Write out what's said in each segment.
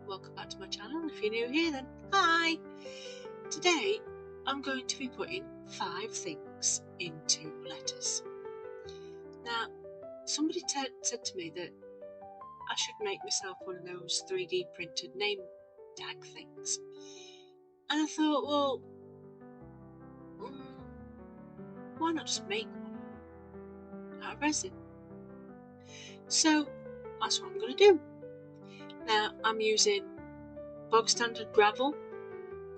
welcome back to my channel. If you're new here, then hi. Today I'm going to be putting 5 things into letters. Now, somebody said to me that I should make myself one of those 3D printed name tag things, and I thought, well, why not just make one out of resin? So that's what I'm going to do. Now, I'm using bog standard gravel.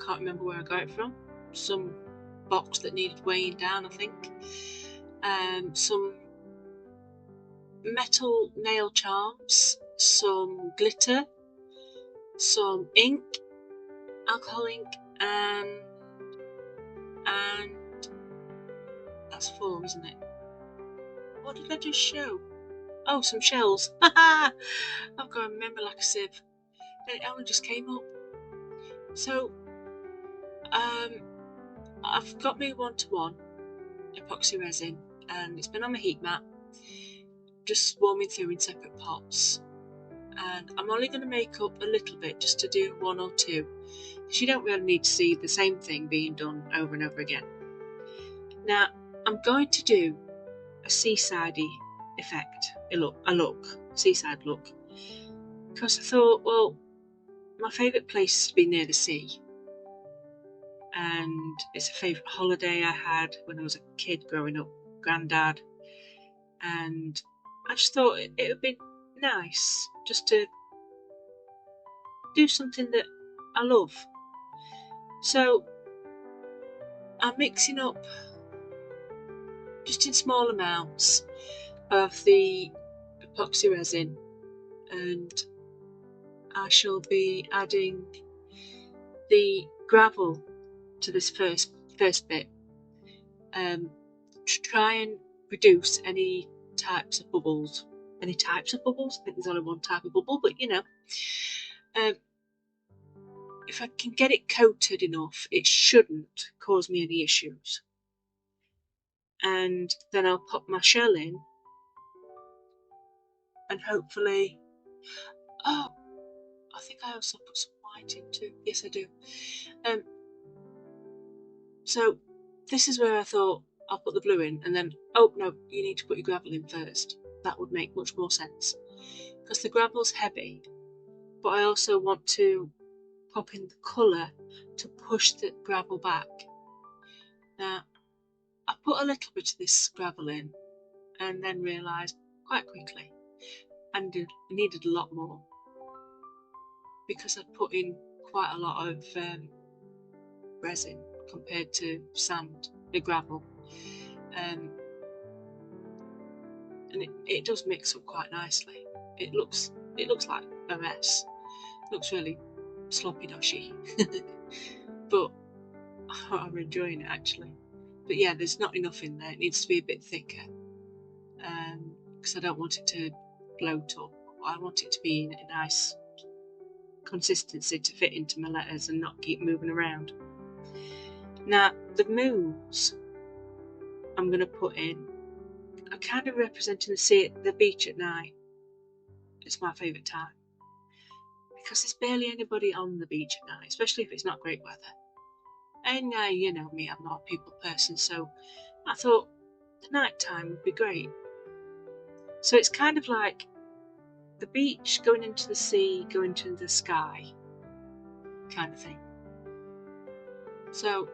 Can't remember where I got it from. Some box that needed weighing down, I think. Some metal nail charms, some glitter, some ink, alcohol ink, and that's 4, isn't it? What did I just show? Oh, some shells. I've got to remember like a sieve. It only just came up. So I've got my 1:1 epoxy resin, and it's been on my heat mat, just warming through in separate pots. And I'm only going to make up a little bit just to do 1 or 2, because you don't really need to see the same thing being done over and over again. Now I'm going to do a seasidey effect, a seaside look, because I thought, well, my favourite place is to be near the sea, and it's a favourite holiday I had when I was a kid growing up, Grandad, and I just thought it would be nice just to do something that I love. So I'm mixing up, just in small amounts, of the epoxy resin, and I shall be adding the gravel to this first bit, to try and reduce any types of bubbles. I think there's only one type of bubble, but you know, if I can get it coated enough, it shouldn't cause me any issues. And then I'll pop my shell in, and hopefully, oh, I think I also put some white in too. Yes, I do. So this is where I thought I'll put the blue in, and then, oh no, you need to put your gravel in first. That would make much more sense, because the gravel's heavy, but I also want to pop in the colour to push the gravel back. Now, I put a little bit of this gravel in, and then realised quite quickly I needed a lot more, because I'd put in quite a lot of resin compared to the gravel, and it does mix up quite nicely. It looks like a mess. It looks really sloppy doshy, but I'm enjoying it actually. But yeah, there's not enough in there. It needs to be a bit thicker, because I don't want it to bloat up. I want it to be in a nice consistency to fit into my letters and not keep moving around. Now the moons I'm going to put in are kind of representing the beach at night. It's my favourite time, because there's barely anybody on the beach at night, especially if it's not great weather. And you know me, I'm not a people person, so I thought the night time would be great. So it's kind of like the beach going into the sea, going into the sky kind of thing. So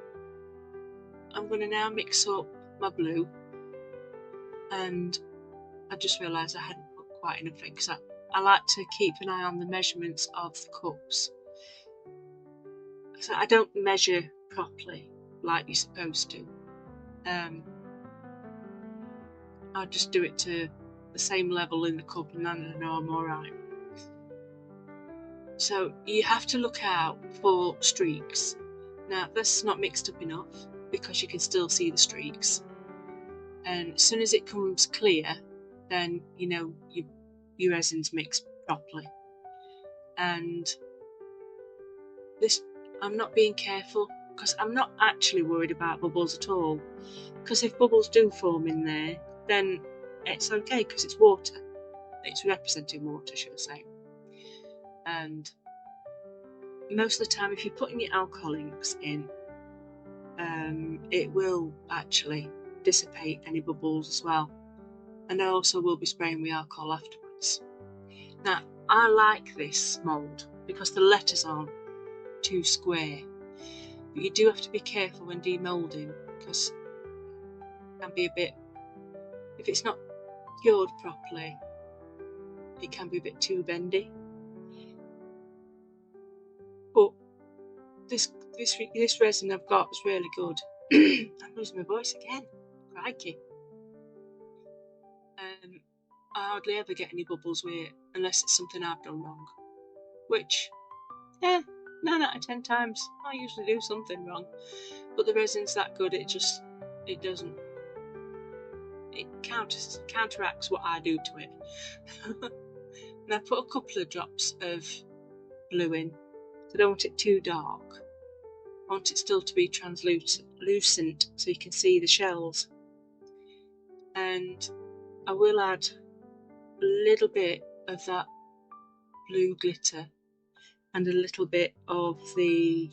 I'm going to now mix up my blue, and I just realised I hadn't put quite enough in, because I like to keep an eye on the measurements of the cups. So I don't measure properly like you're supposed to. I just do it to the same level in the cup, and then I know I'm alright. So you have to look out for streaks. Now this is not mixed up enough, because you can still see the streaks, and as soon as it comes clear, then you know your resin's mixed properly. And this, I'm not being careful, because I'm not actually worried about bubbles at all, because if bubbles do form in there, then it's okay, because it's water. It's representing water, should I say. And most of the time, if you're putting your alcohol inks in, it will actually dissipate any bubbles as well. And I also will be spraying with alcohol afterwards. Now, I like this mould because the letters aren't too square, but you do have to be careful when demoulding because it can be a bit, if it's not cured properly, it can be a bit too bendy. But this resin I've got is really good. I'm losing my voice again. Crikey. I hardly ever get any bubbles with it unless it's something I've done wrong. Which, 9 out of 10 times I usually do something wrong. But the resin's that good, it doesn't. It counteracts what I do to it. And I put a couple of drops of blue in. I don't want it too dark. I want it still to be translucent so you can see the shells. And I will add a little bit of that blue glitter and a little bit of the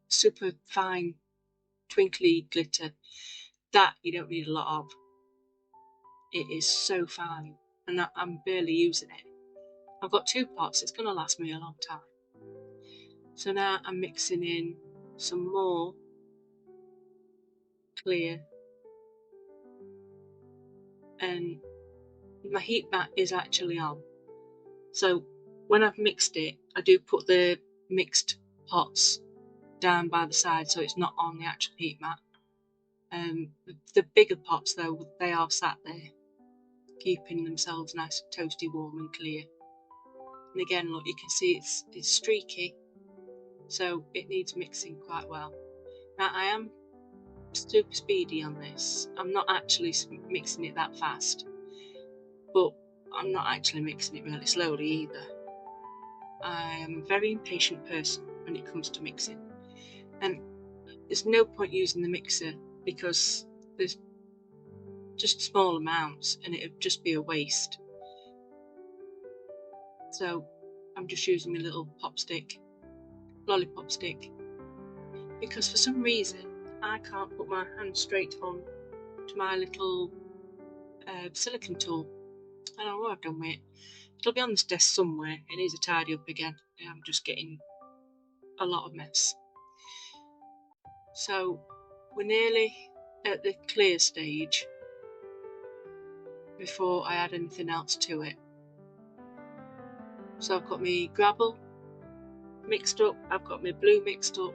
super fine twinkly glitter. That you don't need a lot of. It is so fine, and I'm barely using it. I've got 2 pots, it's going to last me a long time. So now I'm mixing in some more clear, and my heat mat is actually on. So when I've mixed it, I do put the mixed pots down by the side so it's not on the actual heat mat. The bigger pots though, they are sat there, keeping themselves nice and toasty, warm and clear. And again, look, you can see it's streaky, so it needs mixing quite well. Now I am super speedy on this. I'm not actually mixing it that fast, but I'm not actually mixing it really slowly either. I am a very impatient person when it comes to mixing, and there's no point using the mixer because there's just small amounts and it would just be a waste. So I'm just using my little lollipop stick, because for some reason I can't put my hand straight on to my little silicone tool. I don't know what I've done with it. It'll be on this desk somewhere. It needs a tidy up again. I'm just getting a lot of mess. So we're nearly at the clear stage before I add anything else to it. So I've got my gravel mixed up, I've got my blue mixed up,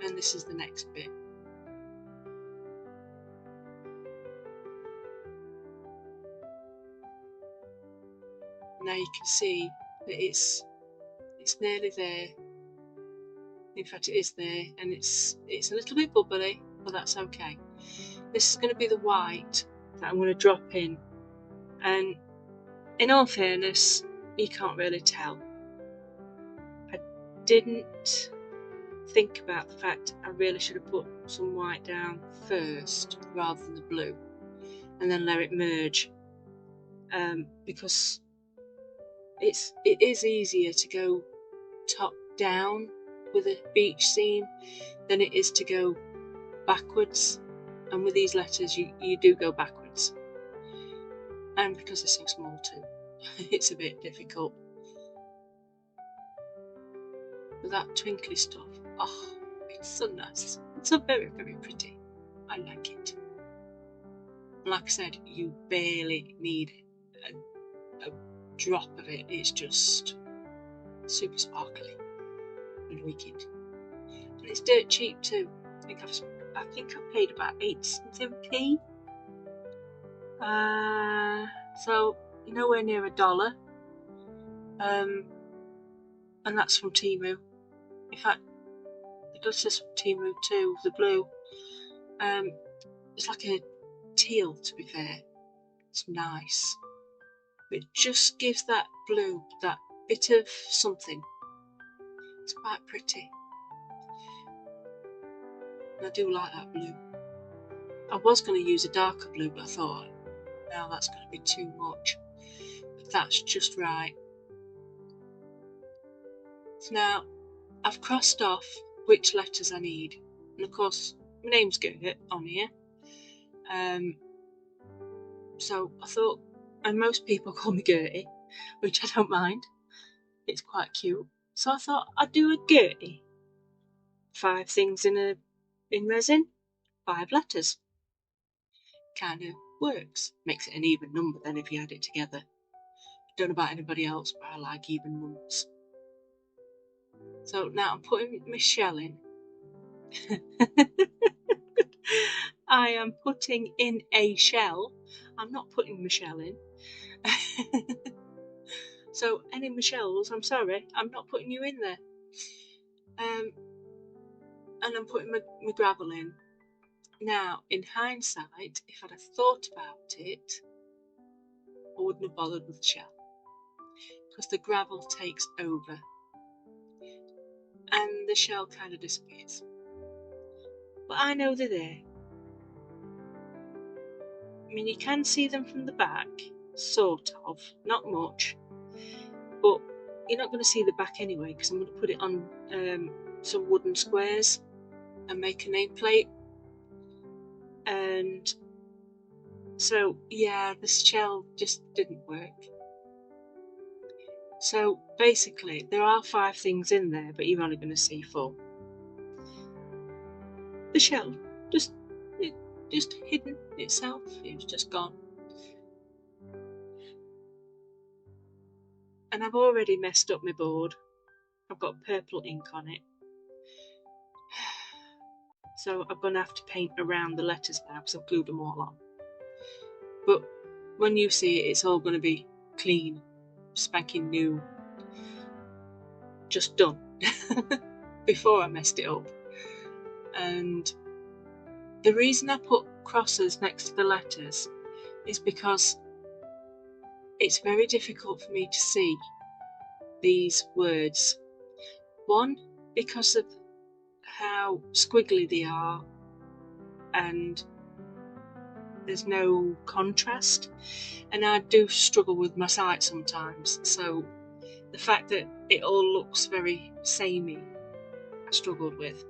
and this is the next bit. Now you can see that it's nearly there. In fact, it is there, and it's a little bit bubbly, but that's okay. This is going to be the white that I'm going to drop in, and in all fairness, you can't really tell. I didn't think about the fact I really should have put some white down first rather than the blue, and then let it merge, because it is easier to go top down with a beach scene than it is to go backwards, and with these letters you do go backwards, and because they're so small too it's a bit difficult. But that twinkly stuff, oh, it's so nice. It's so very, very pretty. I like it. Like I said, you barely need a drop of it. It's just super sparkly and wicked, and it's dirt cheap too. I think I paid about 8p. So nowhere near $1. And that's from Temu. In fact, the glitter's from Temu too, the blue. It's like a teal, to be fair. It's nice. But it just gives that blue that bit of something. It's quite pretty. And I do like that blue. I was going to use a darker blue, but I thought, no, that's going to be too much. But that's just right. So now I've crossed off which letters I need, and of course my name's Gertie on here. So I thought, and most people call me Gertie, which I don't mind. It's quite cute. So I thought I'd do a Gertie. 5 things in resin, 5 letters. Kind of works. Makes it an even number then if you add it together. Don't know about anybody else, but I like even numbers. So now I'm putting my shell in. I am putting in a shell. I'm not putting my shell in. So any Michelle's, I'm sorry, I'm not putting you in there. And I'm putting my gravel in. Now, in hindsight, if I'd have thought about it, I wouldn't have bothered with the shell, because the gravel takes over and the shell kind of disappears. But I know they're there. I mean, you can see them from the back, sort of, not much, but you're not going to see the back anyway, because I'm going to put it on some wooden squares and make a nameplate. And so yeah, the shell just didn't work. So basically there are 5 things in there, but you're only going to see 4. The shell just hidden itself. It was just gone. And I've already messed up my board. I've got purple ink on it. So I'm going to have to paint around the letters now because I've glued them all on. But when you see it, it's all going to be clean, spanking new, just done. Before I messed it up. And the reason I put crosses next to the letters is because it's very difficult for me to see these words. One, because of how squiggly they are and there's no contrast, and I do struggle with my sight sometimes, so the fact that it all looks very samey I struggled with.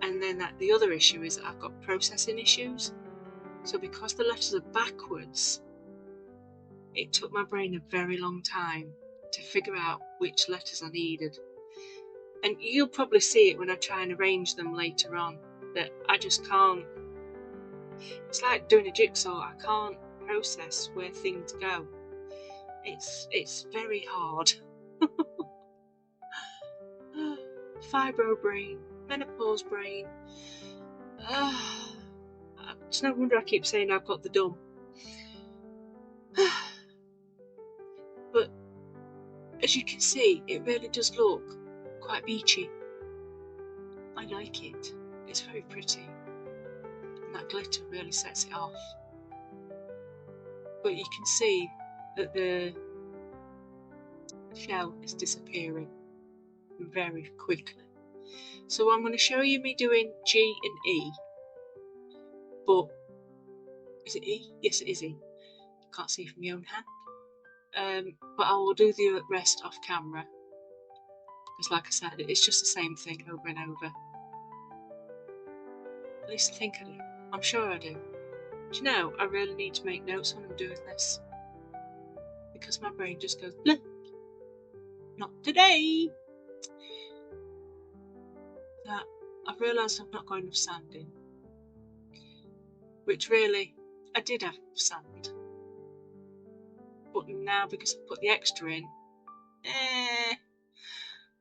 And then the other issue is that I've got processing issues, so because the letters are backwards, it took my brain a very long time to figure out which letters I needed. And you'll probably see it when I try and arrange them later on, that I just can't. It's like doing a jigsaw. I can't process where things go. It's very hard. Fibro brain, menopause brain. It's no wonder I keep saying I've got the dumb. But as you can see, it really does look quite beachy. I like it. It's very pretty. And that glitter really sets it off. But you can see that the shell is disappearing very quickly. So I'm going to show you me doing G and E. But is it E? Yes, it is E. Can't see from my own hand. But I will do the rest off camera. Because like I said, it's just the same thing over and over. At least I think I do. I'm sure I do. Do you know, I really need to make notes when I'm doing this. Because my brain just goes, bleh. Not today. That I've realised I've not got enough sand in. Which really, I did have sand. But now because I've put the extra in,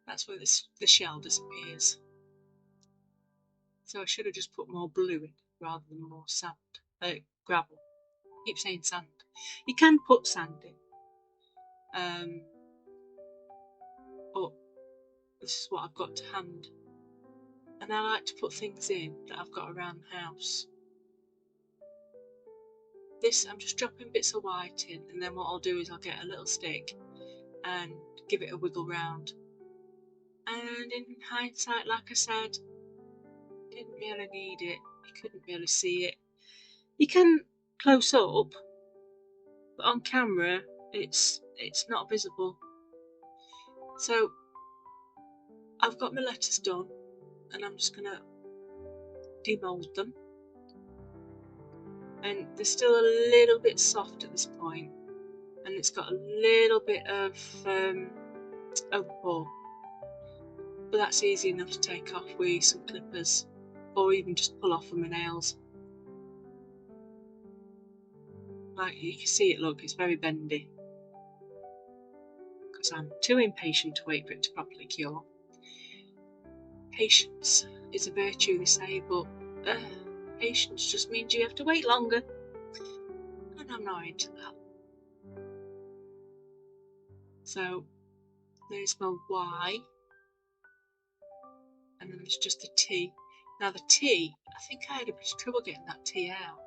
that's where the shell disappears. So I should have just put more blue in rather than more sand, gravel. I keep saying sand. You can put sand in, but this is what I've got to hand. And I like to put things in that I've got around the house. This, I'm just dropping bits of white in, and then what I'll do is I'll get a little stick and give it a wiggle round. And in hindsight, like I said, didn't really need it. You couldn't really see it. You can close up, but on camera it's not visible. So I've got my letters done, and I'm just going to demold them. And they're still a little bit soft at this point, and it's got a little bit of overpour, but that's easy enough to take off with some clippers, or even just pull off with my nails. Like you can see it, look, it's very bendy, because I'm too impatient to wait for it to properly cure. Patience is a virtue, they say, but patience just means you have to wait longer, and I'm not into that. So there's my Y, and then there's just the T. Now the T, I think I had a bit of trouble getting that T out.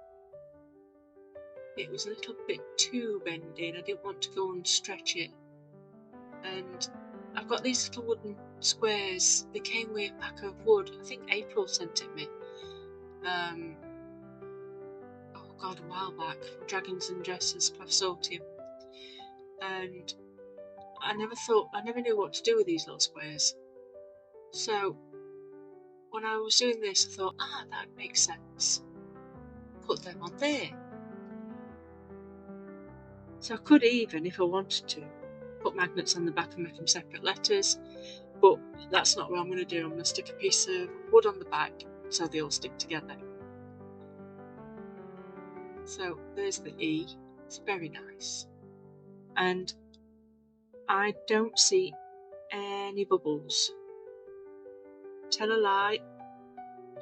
It was a little bit too bendy, and I didn't want to go and stretch it. And I've got these little wooden squares. They came with a pack of wood. I think April sent it me. Oh God, a while back. Dragons and Dresses Consortium. And I never knew what to do with these little squares. So when I was doing this, I thought, that makes sense. Put them on there. So I could even, if I wanted to, put magnets on the back and make them separate letters, but that's not what I'm going to do. I'm going to stick a piece of wood on the back so they all stick together. So there's the E. It's very nice. And I don't see any bubbles. Tell a lie,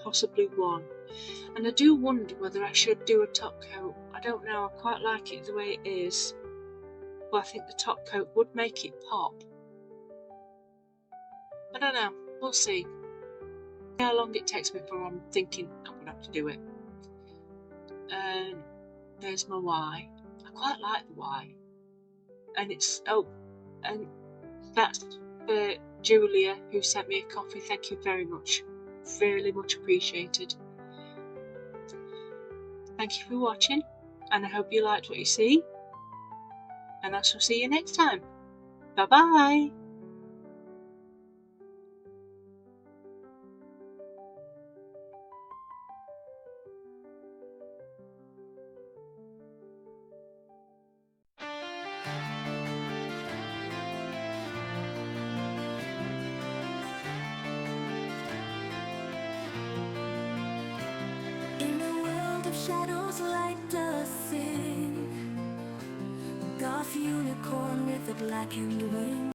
possibly one. And I do wonder whether I should do a top coat. I don't know, I quite like it the way it is, but I think the top coat would make it pop. I don't know, we'll see how long it takes me before I'm thinking I'm going to have to do it. And there's my Y. I quite like the Y. And it's, and that's for Julia, who sent me a coffee. Thank you very much. Really much appreciated. Thank you for watching, and I hope you liked what you see. And I shall see you next time. Bye bye. In a world of shadows, light does sing. Golf unicorn with a blackened wing.